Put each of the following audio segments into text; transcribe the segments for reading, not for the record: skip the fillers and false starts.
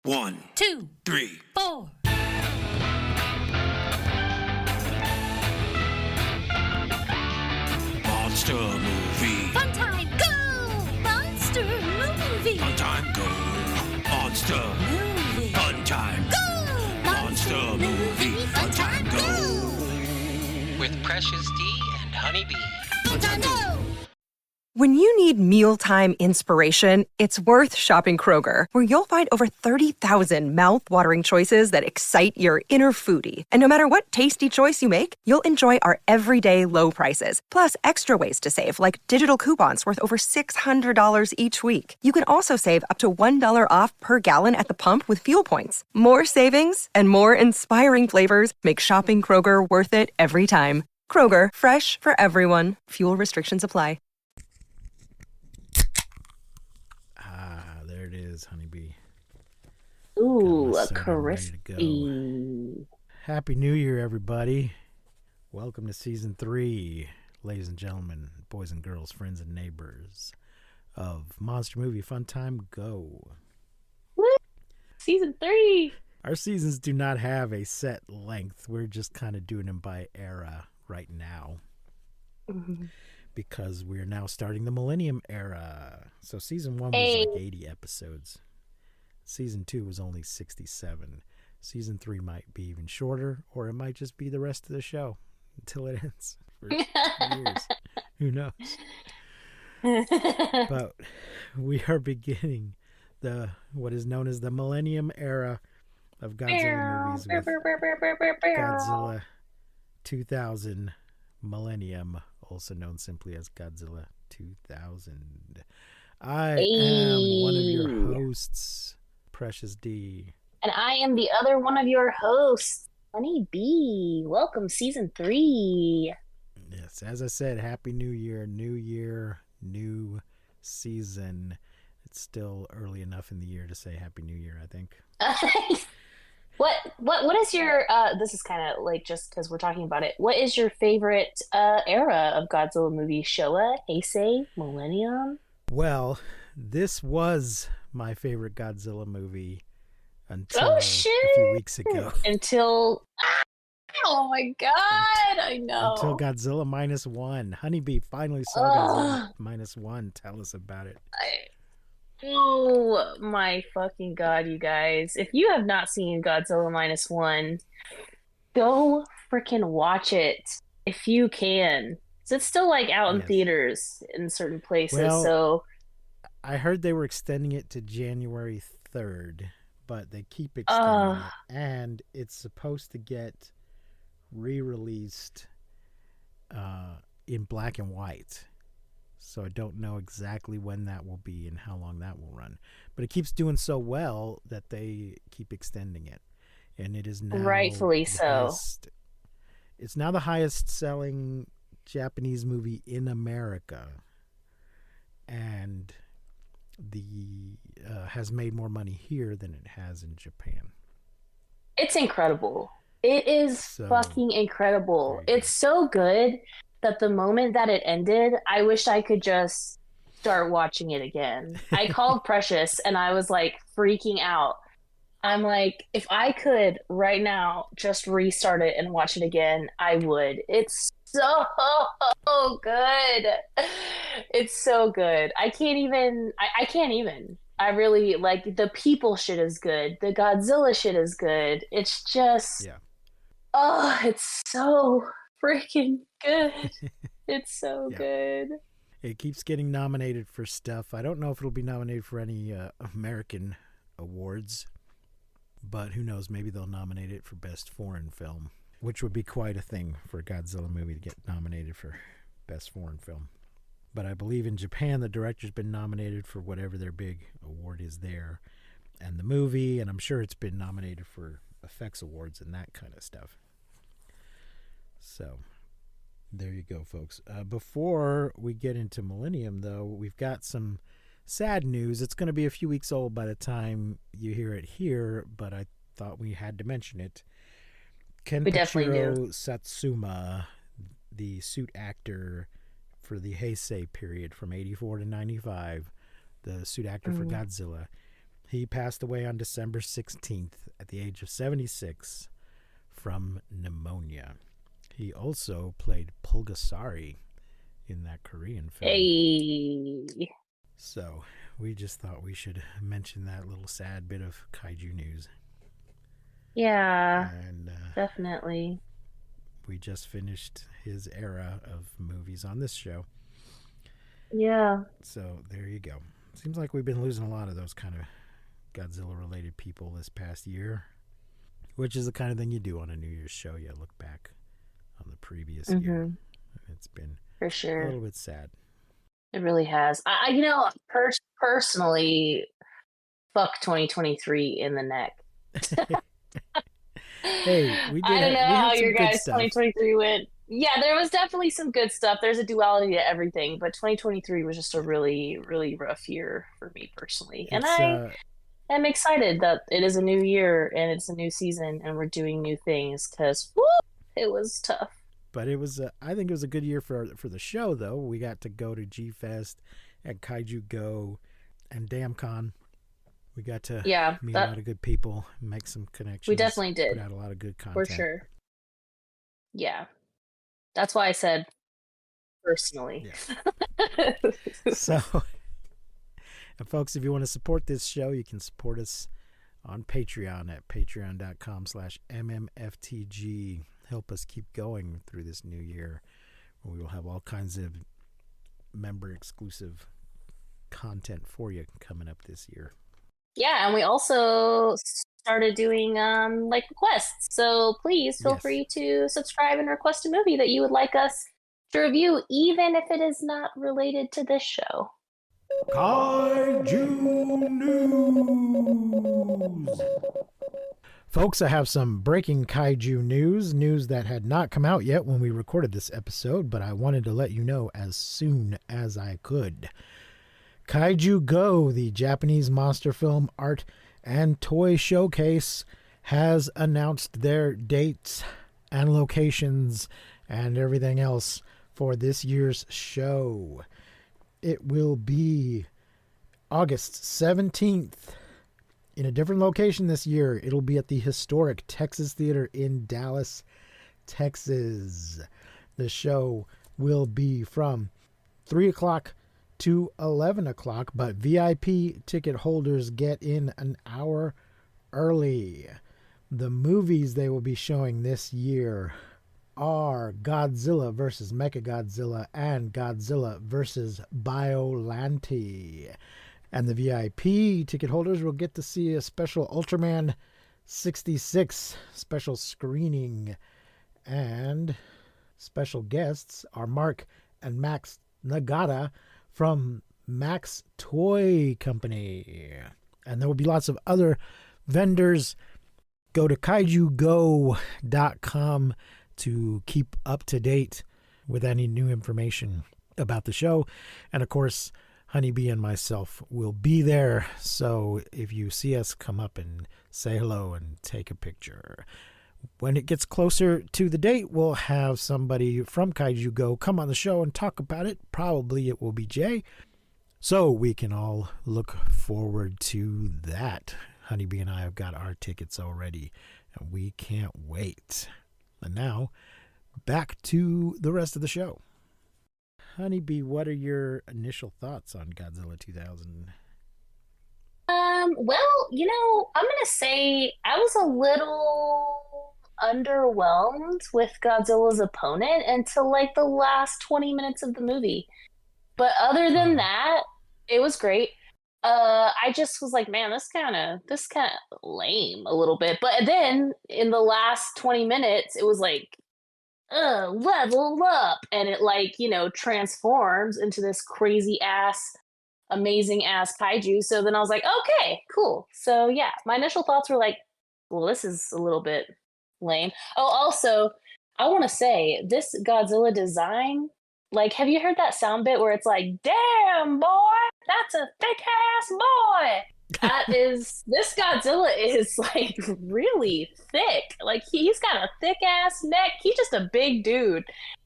1, 2, 3, 4. Monster movie. Fun time, go! Monster movie. Fun time, go. Monster. Movie. Fun time. Go! Monster movie. Fun time, go. With Precious D and Honeybee. Fun time, go! When you need mealtime inspiration, it's worth shopping Kroger, where you'll find over 30,000 mouth-watering choices that excite your inner foodie. And no matter what tasty choice you make, you'll enjoy our everyday low prices, plus extra ways to save, like digital coupons worth over $600 each week. You can also save up to $1 off per gallon at the pump with fuel points. More savings and more inspiring flavors make shopping Kroger worth it every time. Kroger, fresh for everyone. Fuel restrictions apply. There it is, Honeybee. Ooh, Got my a soda ready to go. crispy. Happy New Year, everybody. Welcome to Season 3, ladies and gentlemen, boys and girls, friends and neighbors of Monster Movie Fun Time Go. Woo! Season 3. Our seasons do not have a set length. We're just kind of doing them by era right now. Mm-hmm. Because we're now starting the Millennium Era. So Season 1 was like 80 episodes. Season 2 was only 67. Season 3 might be even shorter, or it might just be the rest of the show until it ends for years. Who knows? But we are beginning what is known as the Millennium Era of Godzilla movies with Godzilla 2000 Millennium, also known simply as Godzilla 2000. I am one of your hosts, Precious D. And I am the other one of your hosts, Honey B. Welcome, Season 3. Yes, as I said, Happy New Year, new season. It's still early enough in the year to say Happy New Year, I think. What is your this is kind of like, just because we're talking about it, what is your favorite era of Godzilla movie? Showa, Heisei, Millennium? Well, this was my favorite Godzilla movie until Oh a shit! few weeks ago. Until oh my god, I know. Until Godzilla -1. Honeybee finally saw Godzilla -1. Tell us about it. Oh my fucking god, you guys. If you have not seen Godzilla -1, go freaking watch it if you can. It's still like out in theaters in certain places. Well, so I heard they were extending it to January 3rd, but they keep extending it, and it's supposed to get re-released in black and white. So I don't know exactly when that will be and how long that will run. But it keeps doing so well that they keep extending it. And it is now rightfully so. It's now the highest selling Japanese movie in America. And has made more money here than it has in Japan. It's incredible. It is fucking incredible. It's so good that the moment that it ended, I wish I could just start watching it again. I called Precious and I was like freaking out. I'm like, if I could right now just restart it and watch it again, I would. It's so good. It's so good. I can't even. I really, like, the people shit is good. The Godzilla shit is good. It's just, it's so freaking good. It's so good. It keeps getting nominated for stuff. I don't know if it'll be nominated for any American awards, but who knows? Maybe they'll nominate it for Best Foreign Film, which would be quite a thing for a Godzilla movie to get nominated for Best Foreign Film. But I believe in Japan, the director's been nominated for whatever their big award is there, and the movie, and I'm sure it's been nominated for effects awards and that kind of stuff. So there you go, folks. Before we get into Millennium, though, we've got some sad news. It's going to be a few weeks old by the time you hear it here, but I thought we had to mention it. Kenpachiro Satsuma, the suit actor for the Heisei period from 84 to 95, the suit actor for Godzilla, He passed away on December 16th at the age of 76 from pneumonia. He also played Pulgasari in that Korean film. Hey. So we just thought we should mention that little sad bit of kaiju news. Yeah, And definitely. we just finished his era of movies on this show. Yeah. So there you go. Seems like we've been losing a lot of those kind of Godzilla-related people this past year, which is the kind of thing you do on a New Year's show. You look back on the previous year. It's been for sure a little bit sad. It really has. I personally, fuck 2023 in the neck. Hey, I don't know how your guys' 2023 went. Yeah, there was definitely some good stuff. There's a duality to everything, but 2023 was just a really, really rough year for me personally. And I am excited that it is a new year and it's a new season and we're doing new things because it was tough. But it was, I think it was a good year for the show, though. We got to go to G-Fest and Kaiju Go and DamnCon. We got to meet a lot of good people, make some connections. We definitely did. Put out a lot of good content. For sure. Yeah. That's why I said personally. Yeah. So, and folks, if you want to support this show, you can support us on Patreon at patreon.com/mmftg. Help us keep going through this new year, where we will have all kinds of member-exclusive content for you coming up this year. Yeah, and we also started doing requests. So please feel free to subscribe and request a movie that you would like us to review, even if it is not related to this show. Kaiju News! Folks, I have some breaking kaiju news that had not come out yet when we recorded this episode, but I wanted to let you know as soon as I could. Kaiju Go, the Japanese monster film art and toy showcase, has announced their dates and locations and everything else for this year's show. It will be August 17th. In a different location this year. It'll be at the historic Texas Theater in Dallas, Texas. The show will be from 3 o'clock to 11 o'clock, but VIP ticket holders get in an hour early. The movies they will be showing this year are Godzilla vs. Mechagodzilla and Godzilla vs. Biollante. And the VIP ticket holders will get to see a special Ultraman 66 special screening. And special guests are Mark and Max Nagata from Max Toy Company. And there will be lots of other vendors. Go to kaijugo.com to keep up to date with any new information about the show. And of course, Honeybee and myself will be there, so if you see us, come up and say hello and take a picture. When it gets closer to the date, we'll have somebody from Kaiju Go come on the show and talk about it. Probably it will be Jay, so we can all look forward to that. Honeybee and I have got our tickets already, and we can't wait. And now, back to the rest of the show. Honeybee, what are your initial thoughts on Godzilla 2000? Well, I'm going to say I was a little underwhelmed with Godzilla's opponent until like the last 20 minutes of the movie. But other than that, it was great. I just was like, man, this kind of lame a little bit. But then in the last 20 minutes, it was like, level up, and it transforms into this crazy ass amazing ass kaiju. So then I was like, okay, cool. So yeah, my initial thoughts were like, well, this is a little bit lame. Oh, also, I want to say this Godzilla design, like, have you heard that sound bit where it's like, damn boy, that's a thick ass boy? This Godzilla is like really thick. Like he's got a thick ass neck. He's just a big dude.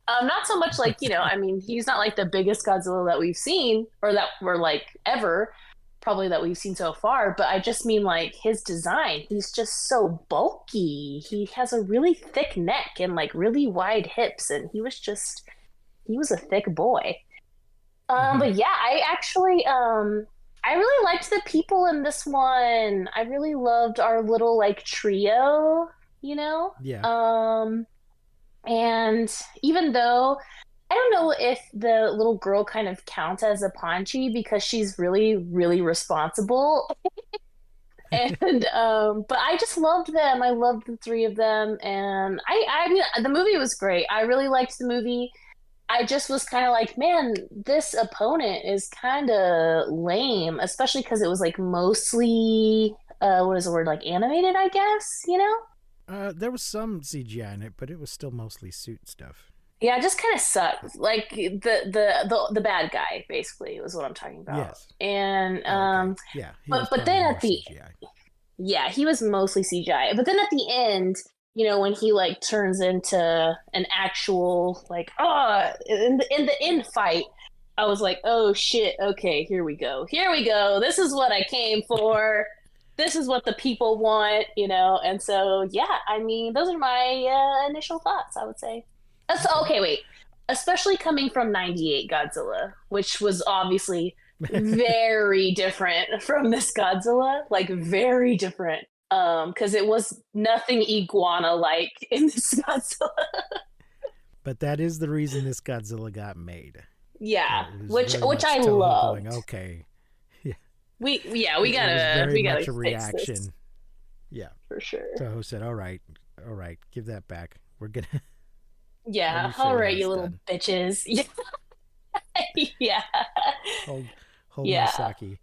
Not so much like, he's not like the biggest Godzilla that we've seen or that we're like ever, probably that we've seen so far, but I just mean like his design. He's just so bulky. He has a really thick neck and like really wide hips, and he was a thick boy. But yeah, I really liked the people in this one. I really loved our little like trio, you know? Yeah. And even though I don't know if the little girl kind of counts as a Panchi because she's really, really responsible. And but I just loved them. I loved the three of them, and I mean the movie was great. I really liked the movie. I just was kind of like, man, this opponent is kind of lame, especially because it was like mostly what is the word, like animated, I guess, you know? There was some CGI in it, but it was still mostly suit stuff. Yeah, it just kind of sucked. Like the bad guy basically was what I'm talking about. Yes. And Okay. Yeah. but then at the CGI. yeah, he was mostly CGI. But then at the end, you know, when he like turns into an actual like in the end fight, I was like, oh shit, okay, here we go. Here we go. This is what I came for. This is what the people want, you know. And so yeah, I mean, those are my initial thoughts, I would say. Okay, wait. Especially coming from 98 Godzilla, which was obviously very different from this Godzilla, like very different. Because it was nothing iguana like in this Godzilla. But that is the reason this Godzilla got made. Yeah, Which I love. Okay. Yeah. We gotta very much a fix reaction. this. Yeah. For sure. Toho said, all right, give that back. We're gonna Yeah, all right, you little bitches. Yeah. Yeah. hold Yeah. Misaki.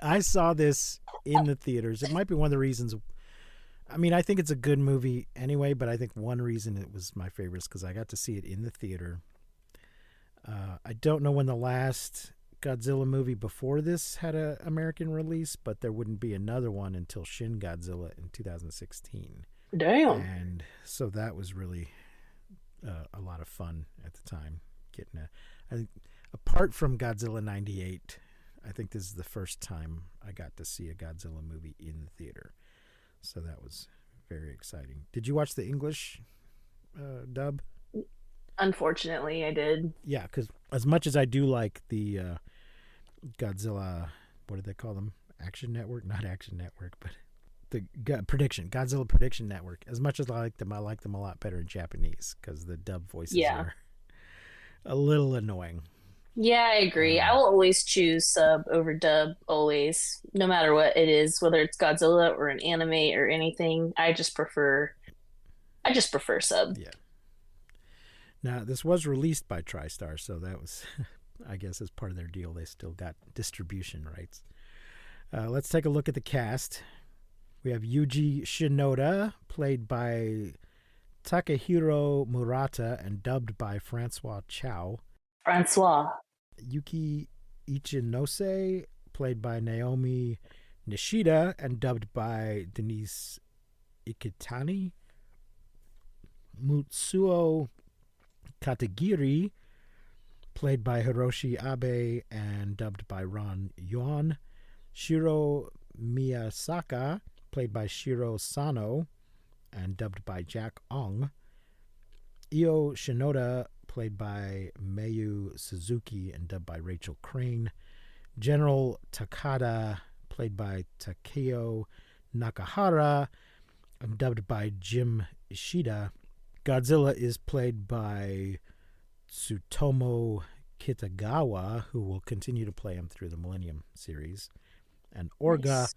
I saw this in the theaters. It might be one of the reasons. I mean, I think it's a good movie anyway, but I think one reason it was my favorite is because I got to see it in the theater. I don't know when the last Godzilla movie before this had an American release, but there wouldn't be another one until Shin Godzilla in 2016. Damn. And so that was really a lot of fun at the time. Apart from Godzilla 98, I think this is the first time I got to see a Godzilla movie in the theater. So that was very exciting. Did you watch the English dub? Unfortunately, I did. Yeah, because as much as I do like the Godzilla, what do they call them? Action Network? Not Action Network, but the Godzilla Prediction Network. As much as I like them a lot better in Japanese because the dub voices are a little annoying. Yeah, I agree. I will always choose sub over dub, always, no matter what it is, whether it's Godzilla or an anime or anything. I just prefer sub. Yeah. Now, this was released by TriStar, so that was, I guess, as part of their deal, they still got distribution rights. Let's take a look at the cast. We have Yuji Shinoda, played by Takehiro Murata and dubbed by Francois Chow. Francois. Yuki Ichinose, played by Naomi Nishida and dubbed by Denise Ikitani. Mutsuo Katagiri, played by Hiroshi Abe and dubbed by Ron Yuan. Shiro Miyasaka, played by Shiro Sano and dubbed by Jack Ong. Io Shinoda, played by Mayu Suzuki and dubbed by Rachel Crane. General Takada, played by Takeo Nakahara and dubbed by Jim Ishida. Godzilla is played by Tsutomu Kitagawa, who will continue to play him through the Millennium series. And Orga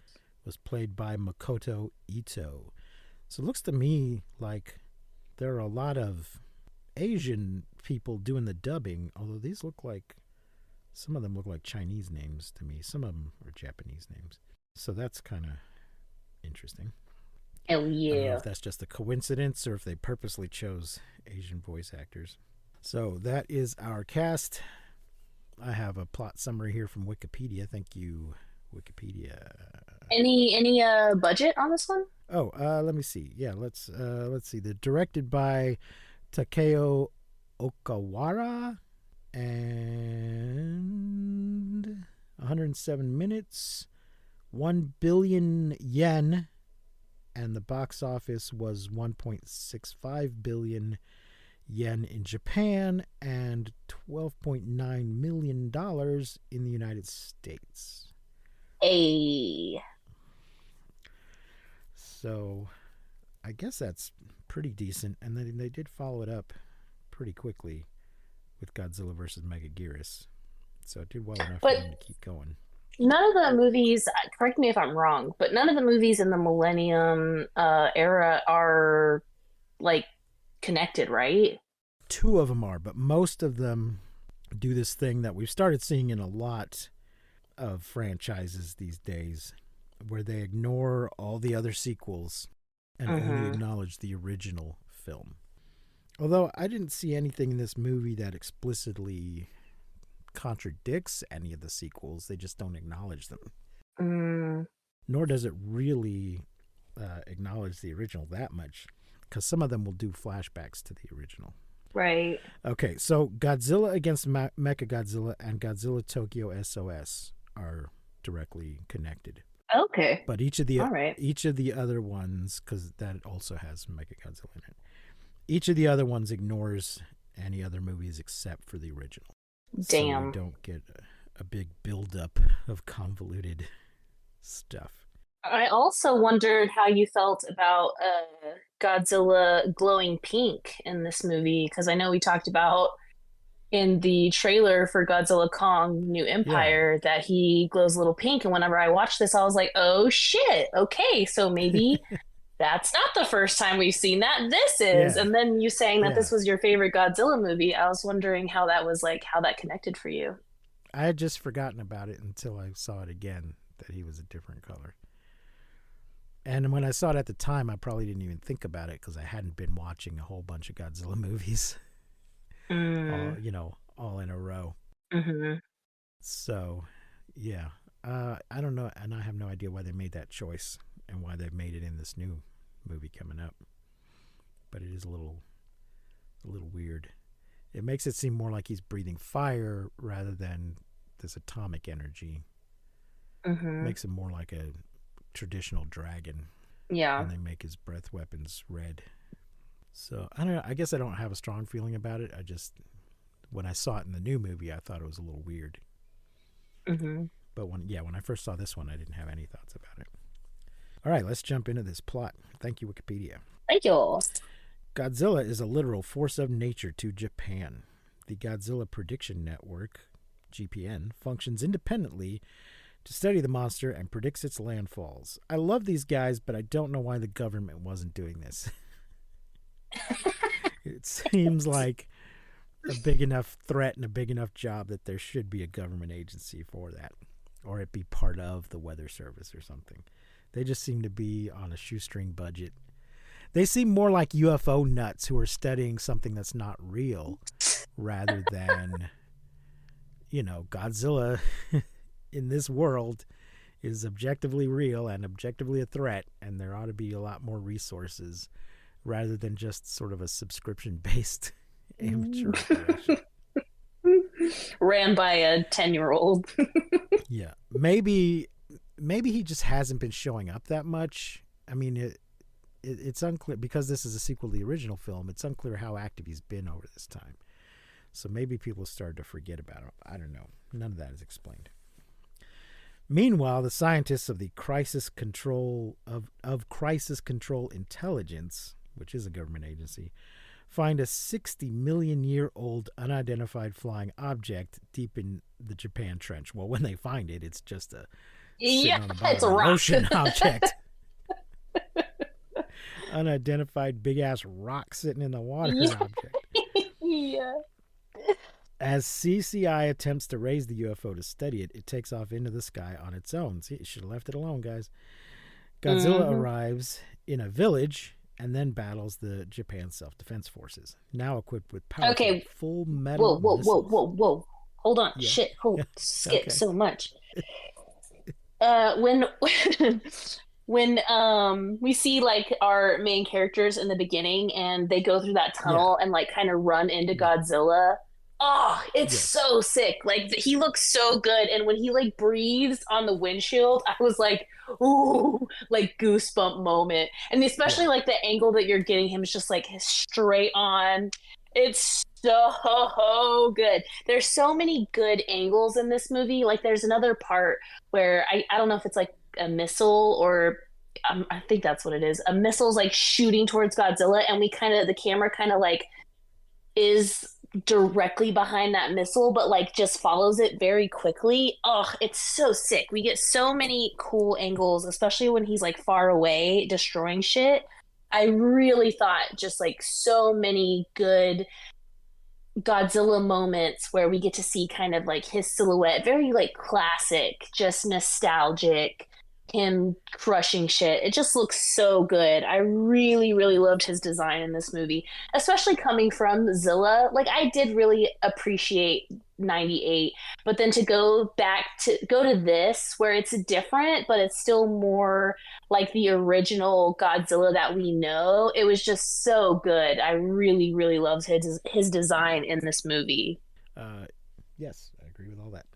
was played by Makoto Ito. So it looks to me like there are a lot of Asian people doing the dubbing, although these look like, some of them look like Chinese names to me. Some of them are Japanese names. So that's kind of interesting. Hell I don't know yeah. if that's just a coincidence or if they purposely chose Asian voice actors. So that is our cast. I have a plot summary here from Wikipedia. Thank you, Wikipedia. Any budget on this one? Oh, let me see. Yeah, let's see. They're directed by Takeo Okawara, and 107 minutes, 1 billion yen, and the box office was 1.65 billion yen in Japan and $12.9 million in the United States. Hey. So I guess that's pretty decent. And then they did follow it up pretty quickly with Godzilla vs. Megaguirus. So it did well enough for them to keep going. None of the movies, correct me if I'm wrong, but none of the movies in the Millennium era are like connected, right? 2 of them are, but most of them do this thing that we've started seeing in a lot of franchises these days, where they ignore all the other sequels and only acknowledge the original film. Although I didn't see anything in this movie that explicitly contradicts any of the sequels, they just don't acknowledge them. Nor does it really acknowledge the original that much, because some of them will do flashbacks to the original. Right. Okay, so Godzilla against Mechagodzilla and Godzilla Tokyo SOS are directly connected. Okay. But each of the other ones, because that also has Mechagodzilla in it, each of the other ones ignores any other movies except for the original. Damn. So we don't get a big buildup of convoluted stuff. I also wondered how you felt about Godzilla glowing pink in this movie, because I know we talked about in the trailer for Godzilla Kong New Empire that he glows a little pink, and whenever I watched this I was like, oh shit, okay, so maybe that's not the first time we've seen that, this is. And then you saying that this was your favorite Godzilla movie, I was wondering how that was, like, how that connected for you. I had just forgotten about it until I saw it again, that he was a different color. And when I saw it at the time, I probably didn't even think about it because I hadn't been watching a whole bunch of Godzilla movies, all in a row. So, yeah, I don't know, and I have no idea why they made that choice and why they've made it in this new movie coming up. But it is a little weird. It makes it seem more like he's breathing fire rather than this atomic energy. It makes him more like a traditional dragon. Yeah. And they make his breath weapons red. So I don't know. I guess I don't have a strong feeling about it. When I saw it in the new movie, I thought it was a little weird. But when I first saw this one, I didn't have any thoughts about it. All right, let's jump into this plot. Thank you, Wikipedia. Thank you. Godzilla is a literal force of nature to Japan. The Godzilla Prediction Network, GPN, functions independently to study the monster and predicts its landfalls. I love these guys, but I don't know why the government wasn't doing this. It seems like a big enough threat and a big enough job that there should be a government agency for that, or it be part of the Weather Service or something. They just seem to be on a shoestring budget. They seem more like UFO nuts who are studying something that's not real rather than, Godzilla in this world is objectively real and objectively a threat, and there ought to be a lot more resources rather than just sort of a subscription-based amateur operation. Ran by a 10-year-old. Yeah. Maybe he just hasn't been showing up that much. I mean, it's unclear, because this is a sequel to the original film, it's unclear how active he's been over this time. So maybe people started to forget about him. I don't know. None of that is explained. Meanwhile, the scientists of the Crisis Control Intelligence, which is a government agency, find a 60 million year old unidentified flying object deep in the Japan Trench. Well, when they find it, it's just a it's a rock. Ocean object. Unidentified big ass rock sitting in the water object. Yeah. As CCI attempts to raise the UFO to study it, it takes off into the sky on its own. See, you should have left it alone, guys. Godzilla arrives in a village and then battles the Japan Self-Defense Forces, now equipped with powerful full metal missiles. Whoa. Hold on. Yeah. Shit. Skip Okay. so much. When we see like our main characters in the beginning and they go through that tunnel and like kind of run into Godzilla, Oh, it's Yes. so sick. Like he looks so good, and when he like breathes on the windshield, I was like, ooh, like goosebump moment. And especially Yeah. like the angle that you're getting him is just like straight on. It's so good. There's so many good angles in this movie. Like there's another part where I don't know if it's like a missile or I think that's what it is. A missile's like shooting towards Godzilla, and the camera kind of like is directly behind that missile, but like just follows it very quickly. Oh, it's so sick. We get so many cool angles, especially when he's like far away destroying shit. I really thought just like so many good Godzilla moments where we get to see kind of like his silhouette, very like classic, just nostalgic, him crushing shit. It just looks so good. I really, really loved his design in this movie, especially coming from Zilla. Like, I did really appreciate 98, but then to go to this where it's different, but it's still more like the original Godzilla that we know. It was just so good. I really, really loved his design in this movie. Yes, I agree with all that.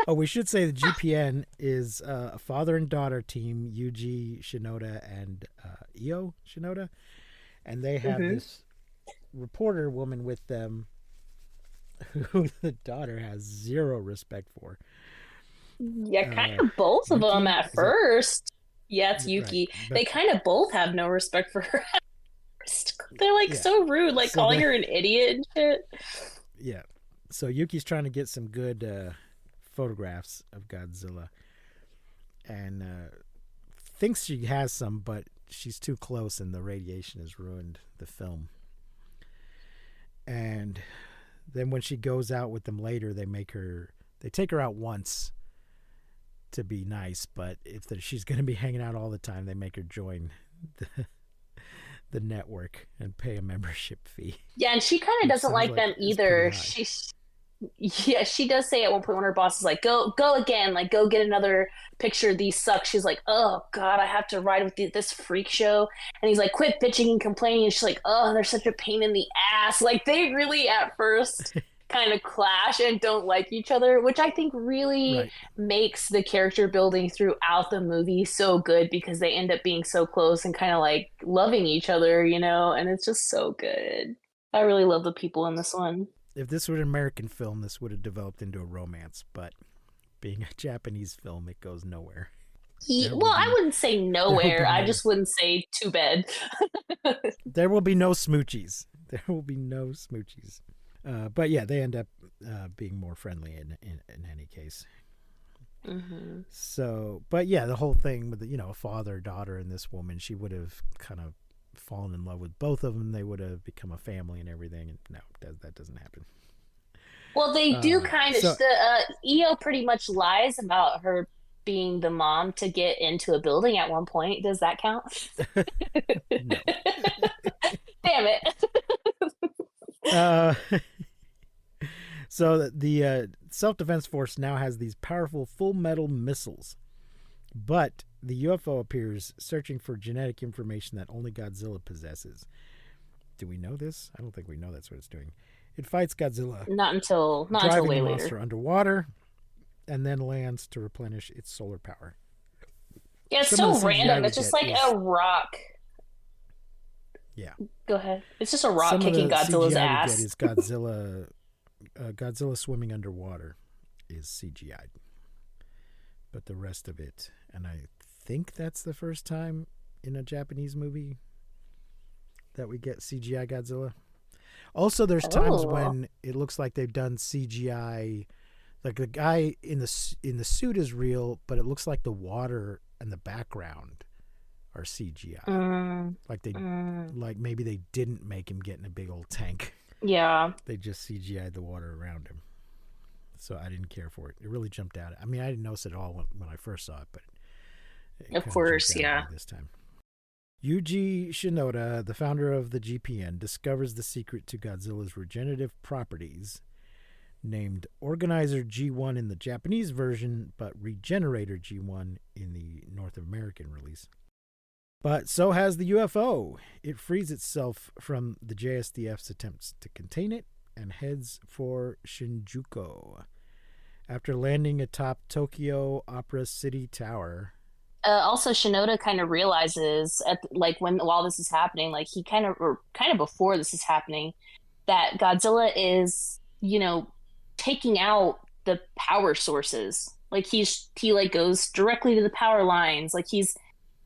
Oh, we should say the GPN is a father and daughter team, Yuji Shinoda and Io Shinoda, and they have this reporter woman with them who the daughter has zero respect for. Yeah, kind of both of them at first. Yeah, it's Yuki. Right, but, they kind of both have no respect for her at first. They're like so rude, like calling her an idiot and shit. Yeah. So Yuki's trying to get some good photographs of Godzilla and thinks she has some, but she's too close and the radiation has ruined the film. And then when she goes out with them later, they take her out once to be nice, but if she's going to be hanging out all the time, they make her join the network and pay a membership fee. Yeah, and she kind of doesn't like them either. She does say at one point when her boss is like, go again, like go get another picture, these suck. She's like, oh god, I have to ride with this freak show. And he's like, quit bitching and complaining. And she's like, oh, they're such a pain in the ass. Like they really at first kind of clash and don't like each other, which I think really makes the character building throughout the movie so good, because they end up being so close and kind of like loving each other, and it's just so good. I really love the people in this one. If this were an American film, this would have developed into a romance, but being a Japanese film, it goes nowhere. I wouldn't say nowhere. I just wouldn't say too bad. There will be no smoochies. But yeah, they end up being more friendly in any case. Mm-hmm. So, but yeah, the whole thing with a father, daughter, and this woman, she would have kind of fallen in love with both of them. They would have become a family and everything. And no, that doesn't happen. Well, they do kind of. Io pretty much lies about her being the mom to get into a building at one point. Does that count? No. Damn it. So the self-defense force now has these powerful full metal missiles, but the UFO appears searching for genetic information that only Godzilla possesses. Do we know this? I don't think we know that's what it's doing. It fights Godzilla. Not until way the later. Monster underwater, and then lands to replenish its solar power. Yeah, it's so random. It's just like a rock. Yeah. Go ahead. It's just a rock kicking Godzilla's ass. Is Godzilla. Godzilla swimming underwater is CGI'd, but the rest of it, and I think that's the first time in a Japanese movie that we get CGI Godzilla. Also, there's times when it looks like they've done CGI, like the guy in the suit is real, but it looks like the water and the background are CGI. Like maybe they didn't make him get in a big old tank. Yeah. They just CGI'd the water around him. So I didn't care for it. It really jumped out. I mean, I didn't notice it at all when I first saw it, but of course, yeah. This time. Yuji Shinoda, the founder of the GPN, discovers the secret to Godzilla's regenerative properties, named Organizer G1 in the Japanese version, but Regenerator G1 in the North American release. But so has the UFO. It frees itself from the JSDF's attempts to contain it and heads for Shinjuku. After landing atop Tokyo Opera City Tower. Also, Shinoda kind of realizes, while this is happening, like he kind of before this is happening, that Godzilla is, taking out the power sources. Like he goes directly to the power lines. Like he's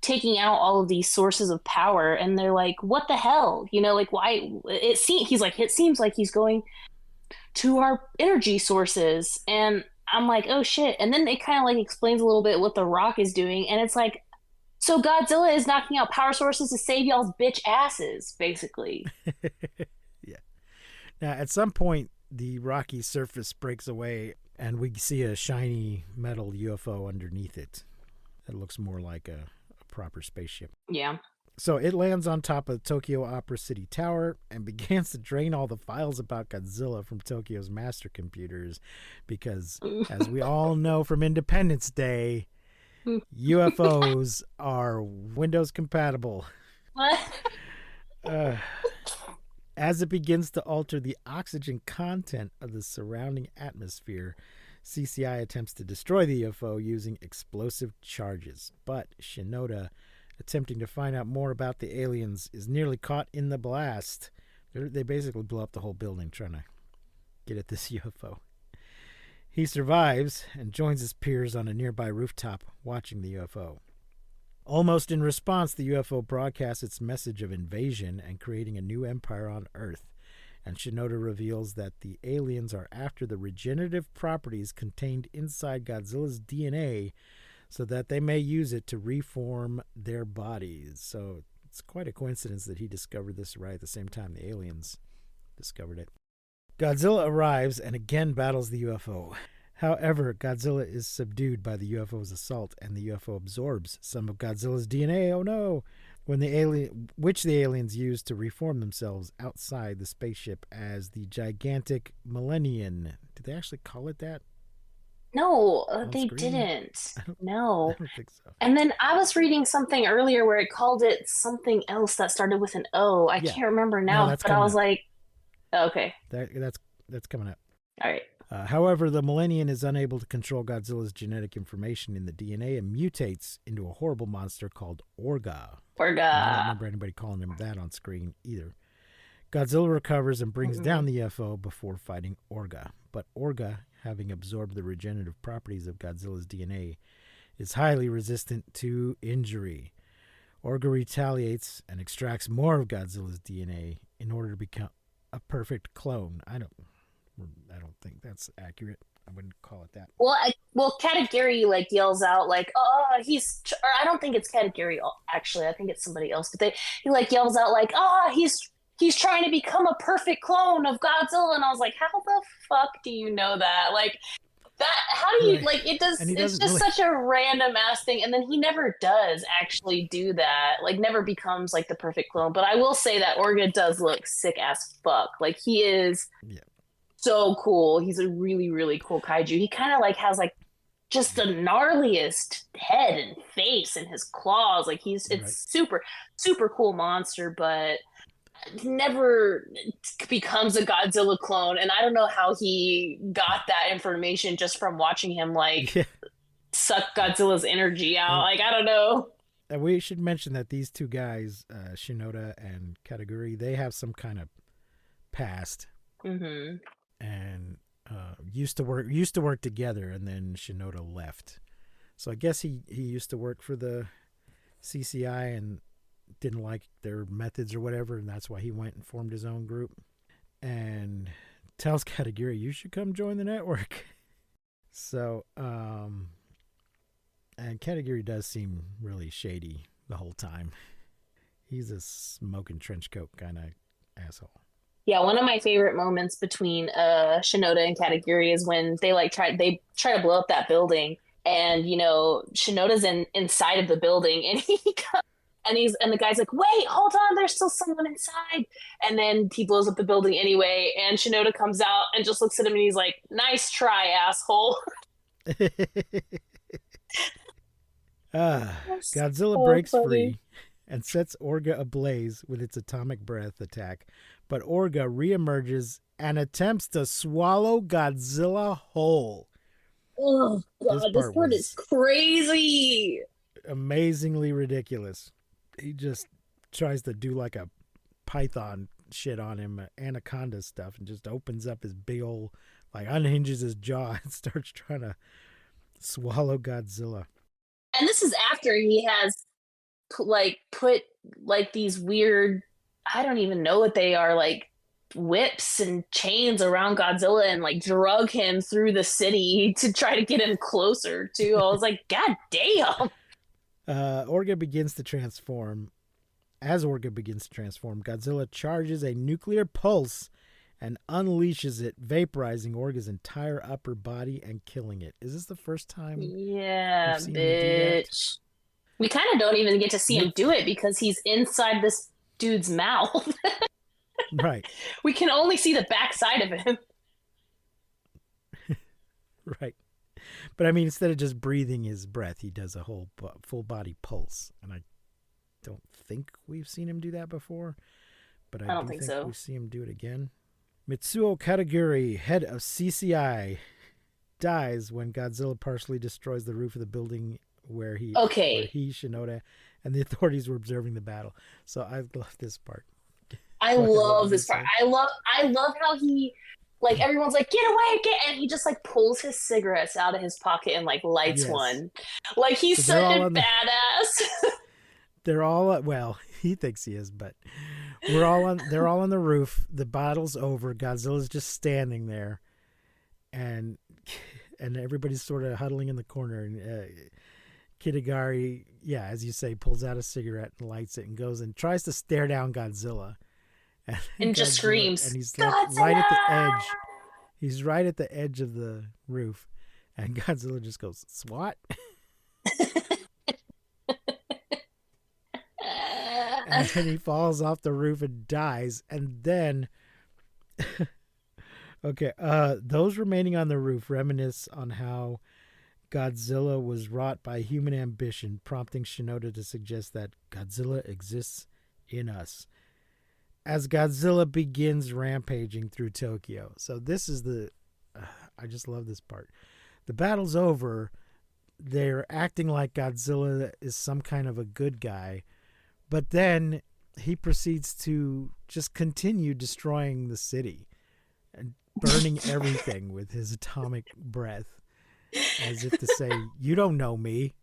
taking out all of these sources of power, and they're like, "What the hell?" Why? It seems like he's going to our energy sources, and I'm like, "Oh shit!" And then it kind of like explains a little bit what the Rock is doing, and it's like, so Godzilla is knocking out power sources to save y'all's bitch asses, basically. Yeah. Now, at some point, the rocky surface breaks away, and we see a shiny metal UFO underneath it. It looks more like a proper spaceship. Yeah. So it lands on top of Tokyo Opera City Tower and begins to drain all the files about Godzilla from Tokyo's master computers because, as we all know from Independence Day, UFOs are Windows compatible. What? As it begins to alter the oxygen content of the surrounding atmosphere, CCI attempts to destroy the UFO using explosive charges. But Shinoda, attempting to find out more about the aliens, is nearly caught in the blast. They basically blow up the whole building trying to get at this UFO. He survives and joins his peers on a nearby rooftop watching the UFO. Almost in response, the UFO broadcasts its message of invasion and creating a new empire on Earth. And Shinoda reveals that the aliens are after the regenerative properties contained inside Godzilla's DNA so that they may use it to reform their bodies. So it's quite a coincidence that he discovered this right at the same time the aliens discovered it. Godzilla arrives and again battles the UFO. However, Godzilla is subdued by the UFO's assault, and the UFO absorbs some of Godzilla's DNA. Oh no! Which the aliens use to reform themselves outside the spaceship as the gigantic Millennium. Did they actually call it that? No, they didn't. No. I don't think so. And then I was reading something earlier where it called it something else that started with an O. I can't remember now, but I was like, oh, okay. That's coming up. All right. However, the Millennium is unable to control Godzilla's genetic information in the DNA and mutates into a horrible monster called Orga. Orga. I don't remember anybody calling him that on screen either. Godzilla recovers and brings down the UFO before fighting Orga. But Orga, having absorbed the regenerative properties of Godzilla's DNA, is highly resistant to injury. Orga retaliates and extracts more of Godzilla's DNA in order to become a perfect clone. I don't think that's accurate. I wouldn't call it that. Well, Katagiri yells out "Oh, he's." Or I don't think it's Katagiri. Actually, I think it's somebody else. But he yells out "Oh, he's trying to become a perfect clone of Godzilla," and I was like, "How the fuck do you know that?" That. How do you it does? It's just such a random ass thing, and then he never does actually do that. Never becomes the perfect clone. But I will say that Orga does look sick as fuck. He is. Yeah. So cool. He's a really, really cool kaiju. He kind of has just the gnarliest head and face and his claws. It's super, super cool monster, but never becomes a Godzilla clone. And I don't know how he got that information just from watching him suck Godzilla's energy out. I don't know. And we should mention that these two guys, Shinoda and Katagiri, they have some kind of past. Mm-hmm. And used to work together, and then Shinoda left. So I guess he used to work for the CCI and didn't like their methods or whatever, and that's why he went and formed his own group. And tells Katagiri, "You should come join the network." So, and Katagiri does seem really shady the whole time. He's a smoking trench coat kind of asshole. Yeah, one of my favorite moments between Shinoda and Katagiri is when they try to blow up that building, and Shinoda's inside of the building, and and the guy's like, "Wait, hold on, there's still someone inside," and then he blows up the building anyway, and Shinoda comes out and just looks at him and he's like, "Nice try, asshole." Godzilla breaks free and sets Orga ablaze with its atomic breath attack, but Orga reemerges and attempts to swallow Godzilla whole. Oh god, this part is crazy. Amazingly ridiculous. He just tries to do like a python shit on him, anaconda stuff, and just opens up his big old, like, unhinges his jaw and starts trying to swallow Godzilla. And this is after he has put these weird, I don't even know what they are, like whips and chains around Godzilla and like drug him through the city to try to get him closer to. I was like, God damn. Orga begins to transform. As Orga begins to transform, Godzilla charges a nuclear pulse and unleashes it, vaporizing Orga's entire upper body and killing it. Is this the first time? Yeah, we've seen him do that? bitch. We kind of don't even get to see him do it because he's inside this dude's mouth. Right. We can only see the backside of him. Right. But I mean, instead of just breathing his breath, he does a whole full body pulse. And I don't think we've seen him do that before. But I don't think so. We see him do it again. Mitsuo Kataguri, head of CCI, dies when Godzilla partially destroys the roof of the building where he, Shinoda, and the authorities were observing the battle. So I love this part. I love this part. I love how he, like, everyone's like, get away, and he just like pulls his cigarettes out of his pocket and like lights one. Like, he's such a badass. They're all, well, he thinks he is, but they're all on the roof. The battle's over. Godzilla's just standing there, and everybody's sort of huddling in the corner. And Kitagari, as you say, pulls out a cigarette and lights it and goes and tries to stare down Godzilla. And just screams. And he's like right at the edge. He's right at the edge of the roof. And Godzilla just goes, "Swat." And then he falls off the roof and dies. And then, those remaining on the roof reminisce on how Godzilla was wrought by human ambition, prompting Shinoda to suggest that Godzilla exists in us, as Godzilla begins rampaging through Tokyo. So this is I just love this part. The battle's over. They're acting like Godzilla is some kind of a good guy. But then he proceeds to just continue destroying the city and burning everything with his atomic breath, as if to say, you don't know me.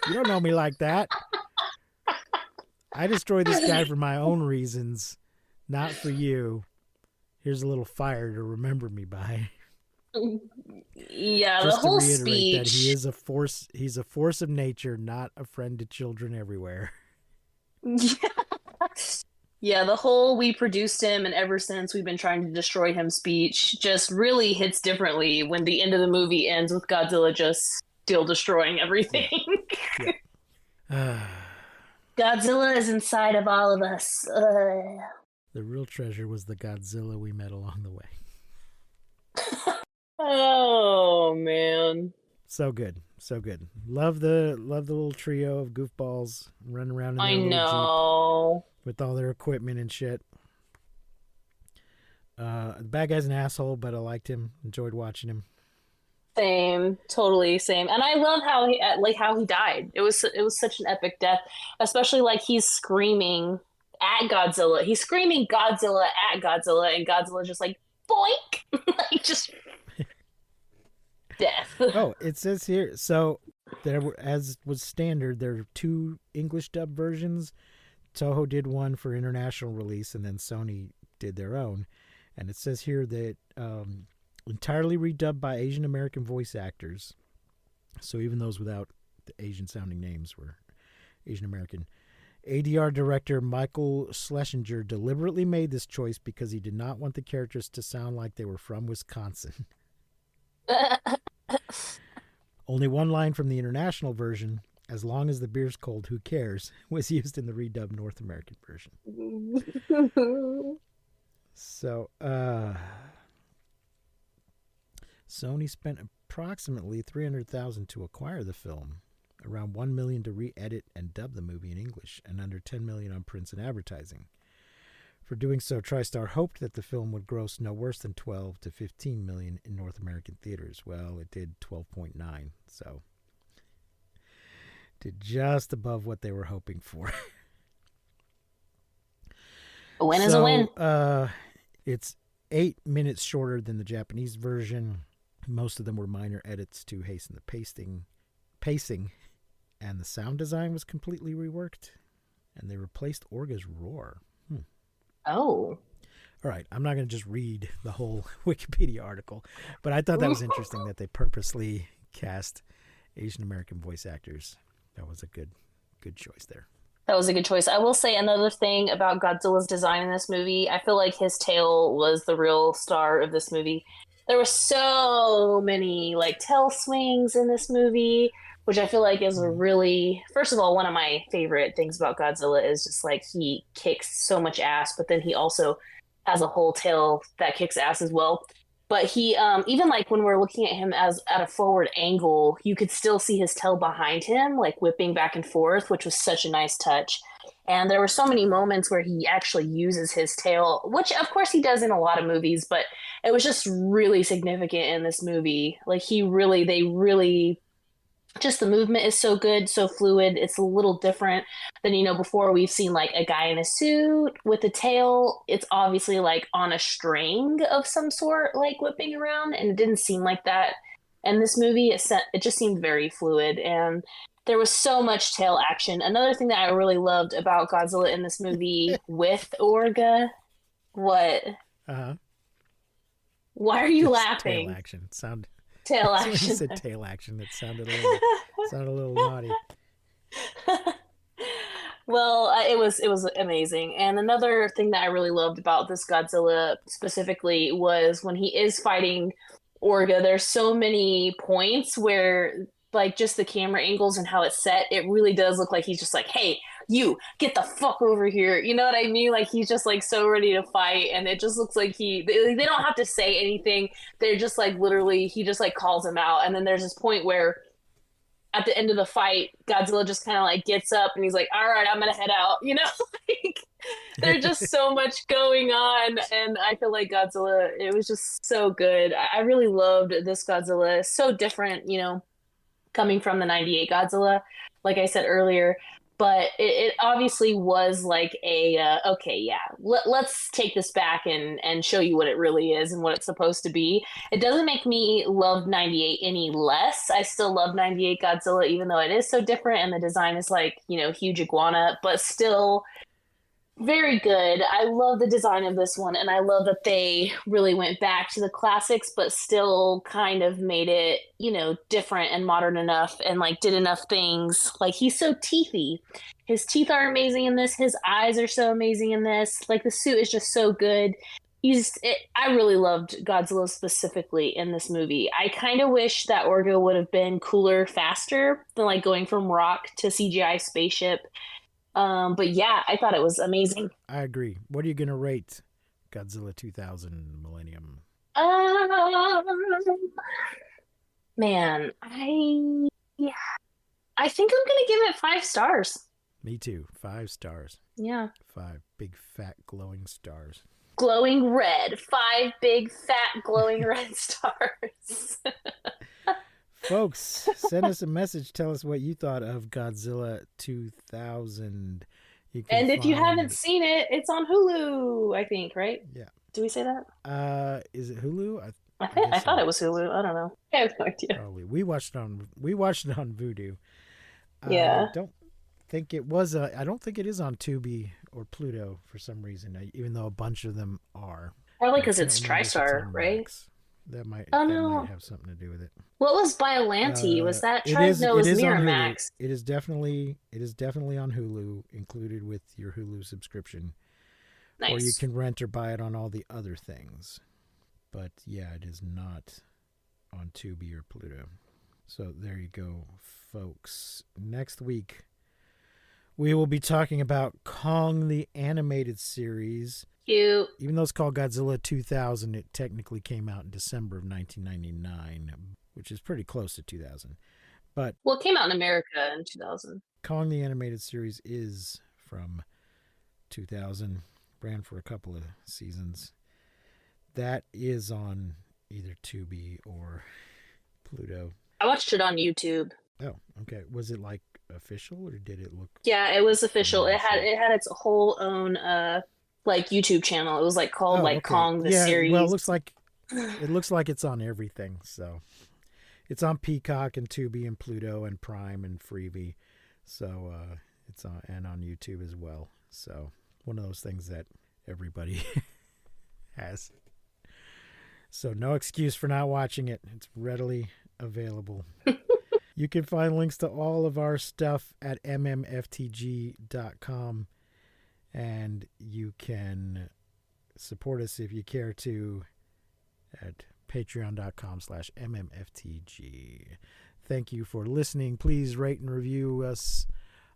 You don't know me like that. I destroyed this guy for my own reasons, not for you. Here's a little fire to remember me by. Yeah, just the whole to reiterate speech. That he is a force. He's a force of nature, not a friend to children everywhere. Yeah, the whole "we produced him and ever since we've been trying to destroy him" speech just really hits differently when the end of the movie ends with Godzilla just still destroying everything. Godzilla is inside of all of us. The real treasure was the Godzilla we met along the way. Oh man, so good, so good. Love the little trio of goofballs running around in their little Jeep with all their equipment and shit. The bad guy's an asshole, but I liked him. Enjoyed watching him. Same, totally same. And I love how he died. It was such an epic death, especially like he's screaming at Godzilla. He's screaming Godzilla at Godzilla, and Godzilla just like boink, like just death. Oh, it says here. So there were, as was standard, there are 2 English dub versions. Toho did one for international release, and then Sony did their own. And it says here that entirely redubbed by Asian American voice actors. So even those without the Asian sounding names were Asian American. ADR director Michael Schlesinger deliberately made this choice because he did not want the characters to sound like they were from Wisconsin. Only one line from the international version, "As long as the beer's cold, who cares?" was used in the redubbed North American version. So, Sony spent approximately $300,000 to acquire the film, around $1 million to re-edit and dub the movie in English, and under $10 million on prints and advertising. For doing so, TriStar hoped that the film would gross no worse than 12 to 15 million in North American theaters. Well, it did 12.9, so did just above what they were hoping for. A win is a win. It's 8 minutes shorter than the Japanese version. Most of them were minor edits to hasten the pacing, and the sound design was completely reworked, and they replaced Orga's roar. Oh. All right, I'm not going to just read the whole Wikipedia article, but I thought that was interesting that they purposely cast Asian American voice actors. That was a good choice there. That was a good choice. I will say another thing about Godzilla's design in this movie. I feel like his tail was the real star of this movie. There were so many like tail swings in this movie, which I feel like is a really, first of all, one of my favorite things about Godzilla is just like he kicks so much ass, but then he also has a whole tail that kicks ass as well. But he, even like when we're looking at him as at a forward angle, you could still see his tail behind him, like whipping back and forth, which was such a nice touch. And there were so many moments where he actually uses his tail, which of course he does in a lot of movies, but it was just really significant in this movie. Like they really, just the movement is so good, so fluid. It's a little different than, before we've seen like a guy in a suit with a tail. It's obviously like on a string of some sort, like whipping around. And it didn't seem like that in this movie. It just seemed very fluid. And there was so much tail action. Another thing that I really loved about Godzilla in this movie with Orga, what? Why are you laughing? Tail action. Tail When you action. said tail action, it sounded a little naughty. Well, it was amazing. And another thing that I really loved about this Godzilla specifically was when he is fighting Orga, there's so many points where like just the camera angles and how it's set, it really does look like he's just like, hey, you get the fuck over here. You know what I mean? Like he's just like so ready to fight, and it just looks like they don't have to say anything. They're just like literally he just like calls him out, and then there's this point where at the end of the fight, Godzilla just kind of like gets up and he's like, all right, I'm gonna head out. Like there's just so much going on, and I feel like Godzilla, it was just so good. I really loved this Godzilla. So different, coming from the 98 Godzilla, like I said earlier. But it obviously was like let's take this back and show you what it really is and what it's supposed to be. It doesn't make me love 98 any less. I still love 98 Godzilla, even though it is so different and the design is like, huge iguana, but still very good. I love the design of this one, and I love that they really went back to the classics, but still kind of made it, different and modern enough, and like did enough things. Like he's so teethy. His teeth are amazing in this. His eyes are so amazing in this. Like the suit is just so good. I really loved Godzilla specifically in this movie. I kind of wish that Orga would have been cooler faster than like going from rock to CGI spaceship. But yeah, I thought it was amazing. I agree. What are you going to rate Godzilla 2000 Millennium? Man, I think I'm going to give it 5 stars. Me too. 5 stars. Yeah. 5 big, fat, glowing stars. Glowing red. 5 big, fat, glowing red stars. Folks, send us a message. Tell us what you thought of Godzilla 2000. And if you haven't seen it, it's on Hulu, I think, right? Yeah. Do we say that? Is it Hulu? I thought it was Hulu. I don't know. I have no idea. Probably. We watched it on Vudu. Yeah. I don't think it is on Tubi or Pluto for some reason, even though a bunch of them are. Probably because it's TriStar, right? That might have something to do with it. What was Biollante? Was that Tri? No, it was Miramax. It is definitely on Hulu, included with your Hulu subscription. Nice. Or you can rent or buy it on all the other things. But yeah, it is not on Tubi or Pluto. So there you go, folks. Next week, we will be talking about Kong the Animated Series. Cute. Even though it's called Godzilla 2000, it technically came out in December of 1999, which is pretty close to 2000. But it came out in America in 2000. Kong the Animated Series is from 2000. ran for a couple of seasons. That is on either Tubi or Pluto. I watched it on YouTube. Oh, okay. Was it like official or did it look? Yeah, it was official. It had its whole own like YouTube channel. It was like called Kong the series. Well, it looks like it's on everything. So it's on Peacock and Tubi and Pluto and Prime and Freevee. So it's on YouTube as well. So one of those things that everybody has. So no excuse for not watching it. It's readily available. You can find links to all of our stuff at mmftg.com, and you can support us if you care to at patreon.com/mmftg. Thank you for listening. Please rate and review us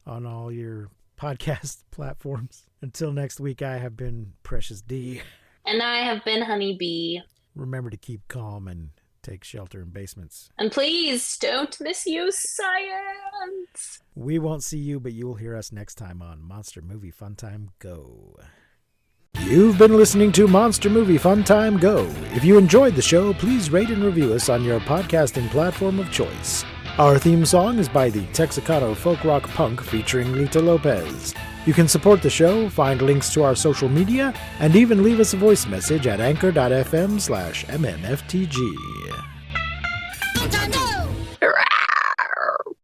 on all your podcast platforms. Until next week, I have been Precious D. And I have been Honey Bee. Remember to keep calm and take shelter in basements. And please don't misuse science. We won't see you, but you will hear us next time on Monster Movie Fun Time Go. You've been listening to Monster Movie Fun Time Go. If you enjoyed the show, please rate and review us on your podcasting platform of choice. Our theme song is by the Texicano Folk Rock Punk featuring Lita Lopez. You can support the show, find links to our social media, and even leave us a voice message at anchor.fm/mmftg.